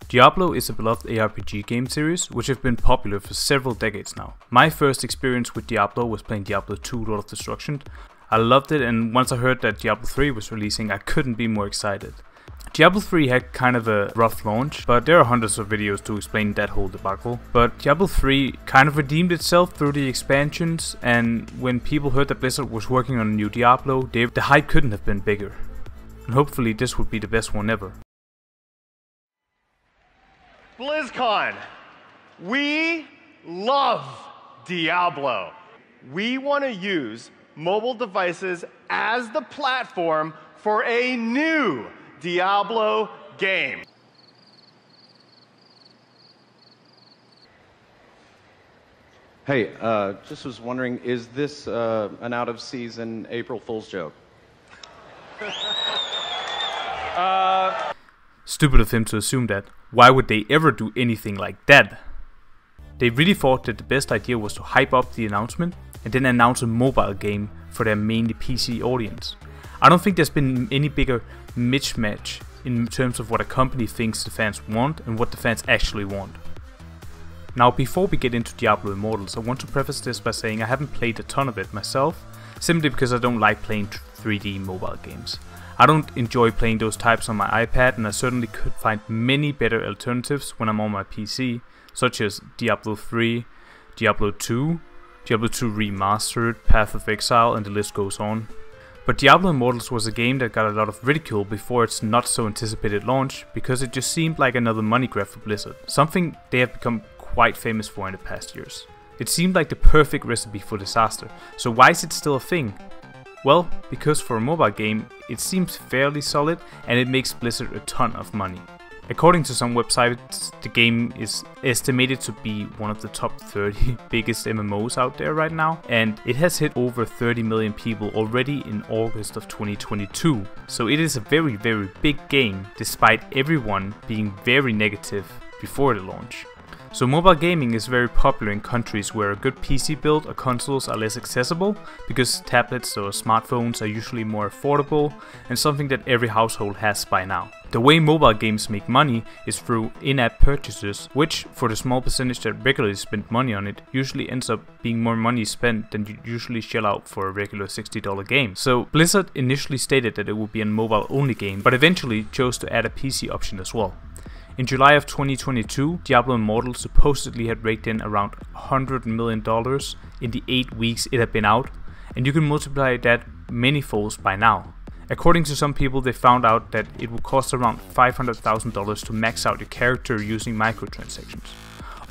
Diablo is a beloved ARPG game series which have been popular for several decades now. My first experience with Diablo was playing Diablo 2 Lord of Destruction. I loved it, and once I heard that Diablo 3 was releasing, I couldn't be more excited. Diablo 3 had kind of a rough launch, but there are hundreds of videos to explain that whole debacle. But Diablo 3 kind of redeemed itself through the expansions, and when people heard that Blizzard was working on a new Diablo, the hype couldn't have been bigger. And hopefully this would be the best one ever. BlizzCon, we love Diablo. We want to use mobile devices as the platform for a new Diablo game. Hey, just was wondering, is this an out-of-season April Fool's joke? Stupid of him to assume that. Why would they ever do anything like that? They really thought that the best idea was to hype up the announcement and then announce a mobile game for their mainly PC audience. I don't think there's been any bigger mismatch in terms of what a company thinks the fans want and what the fans actually want. Now, before we get into Diablo Immortals, I want to preface this by saying I haven't played a ton of it myself, simply because I don't like playing 3D mobile games. I don't enjoy playing those types on my iPad, and I certainly could find many better alternatives when I'm on my PC, such as Diablo 3, Diablo 2, Diablo 2 Remastered, Path of Exile, and the list goes on. But Diablo Immortals was a game that got a lot of ridicule before its not so anticipated launch, because it just seemed like another money grab for Blizzard, something they have become quite famous for in the past years. It seemed like the perfect recipe for disaster, so why is it still a thing? Well, because for a mobile game, it seems fairly solid and it makes Blizzard a ton of money. According to some websites, the game is estimated to be one of the top 30 biggest MMOs out there right now, and it has hit over 30 million people already in August of 2022. So it is a very big game, despite everyone being very negative before the launch. So mobile gaming is very popular in countries where a good PC build or consoles are less accessible, because tablets or smartphones are usually more affordable and something that every household has by now. The way mobile games make money is through in-app purchases, which, for the small percentage that regularly spend money on it, usually ends up being more money spent than you usually shell out for a regular $60 game. So Blizzard initially stated that it would be a mobile only game, but eventually chose to add a PC option as well. In July of 2022, Diablo Immortal supposedly had raked in around $100 million in the 8 weeks it had been out, and you can multiply that many folds by now. According to some people, they found out that it would cost around $500,000 to max out your character using microtransactions.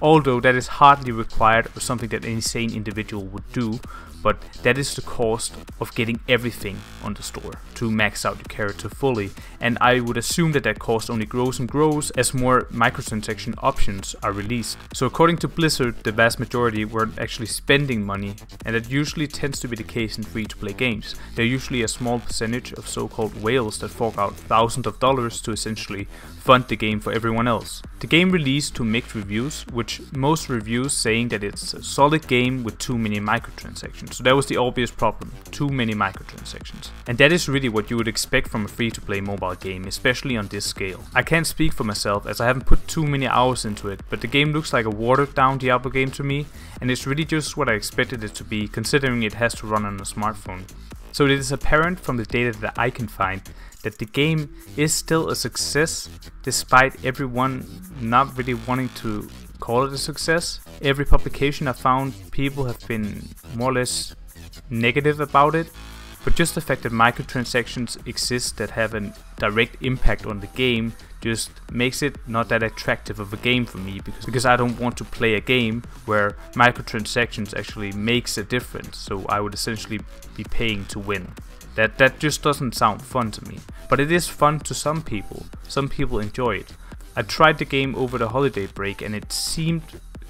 Although that is hardly required or something that any sane individual would do, but that is the cost of getting everything on the store to max out your character fully, and I would assume that that cost only grows and grows as more microtransaction options are released. So according to Blizzard, the vast majority weren't actually spending money, and that usually tends to be the case in free-to-play games. There are usually a small percentage of so-called whales that fork out thousands of dollars to essentially fund the game for everyone else. The game released to mixed reviews, which most reviews saying that it's a solid game with too many microtransactions. So that was the obvious problem, too many microtransactions. And that is really what you would expect from a free-to-play mobile game, especially on this scale. I can't speak for myself as I haven't put too many hours into it, but the game looks like a watered down Diablo game to me, and it's really just what I expected it to be, considering it has to run on a smartphone. So it is apparent from the data that I can find that the game is still a success, despite everyone not really wanting to call it a success. Every publication I found, people have been more or less negative about it, but just the fact that microtransactions exist that have a direct impact on the game just makes it not that attractive of a game for me, because I don't want to play a game where microtransactions actually makes a difference, so I would essentially be paying to win. That just doesn't sound fun to me, but it is fun to some people. Some people enjoy it. I tried the game over the holiday break and it seemed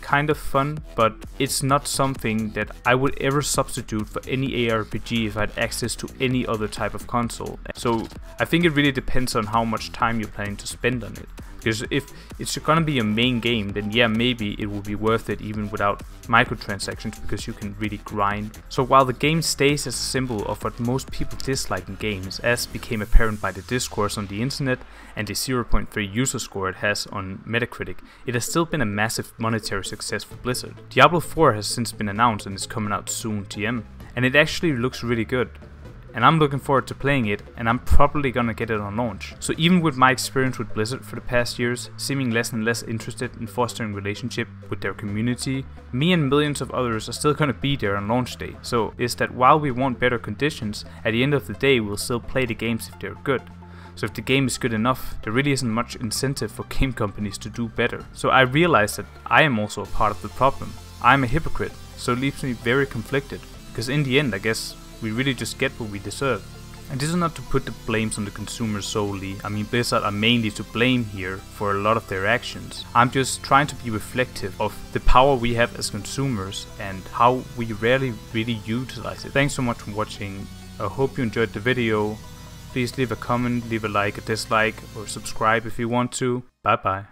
kind of fun, but it's not something that I would ever substitute for any ARPG if I had access to any other type of console. So I think it really depends on how much time you're planning to spend on it, Because if it's gonna be a main game, then yeah, maybe it will be worth it even without microtransactions, because you can really grind. So while the game stays as a symbol of what most people dislike in games, as became apparent by the discourse on the internet and the 0.3 user score it has on Metacritic, it has still been a massive monetary success for Blizzard. Diablo 4 has since been announced and is coming out soon, TM, and it actually looks really good. And I'm looking forward to playing it, and I'm probably gonna get it on launch. So even with my experience with Blizzard for the past years, seeming less and less interested in fostering relationship with their community, me and millions of others are still gonna be there on launch day. So is that while we want better conditions, at the end of the day we'll still play the games if they're good. So if the game is good enough, there really isn't much incentive for game companies to do better. So I realize that I am also a part of the problem. I'm a hypocrite, so it leaves me very conflicted, because in the end I guess we really just get what we deserve. And this is not to put the blames on the consumers solely. I mean, Blizzard are mainly to blame here for a lot of their actions. I'm just trying to be reflective of the power we have as consumers and how we rarely really utilize it. Thanks so much for watching. I hope you enjoyed the video. Please leave a comment, leave a like, a dislike, or subscribe if you want to. Bye bye.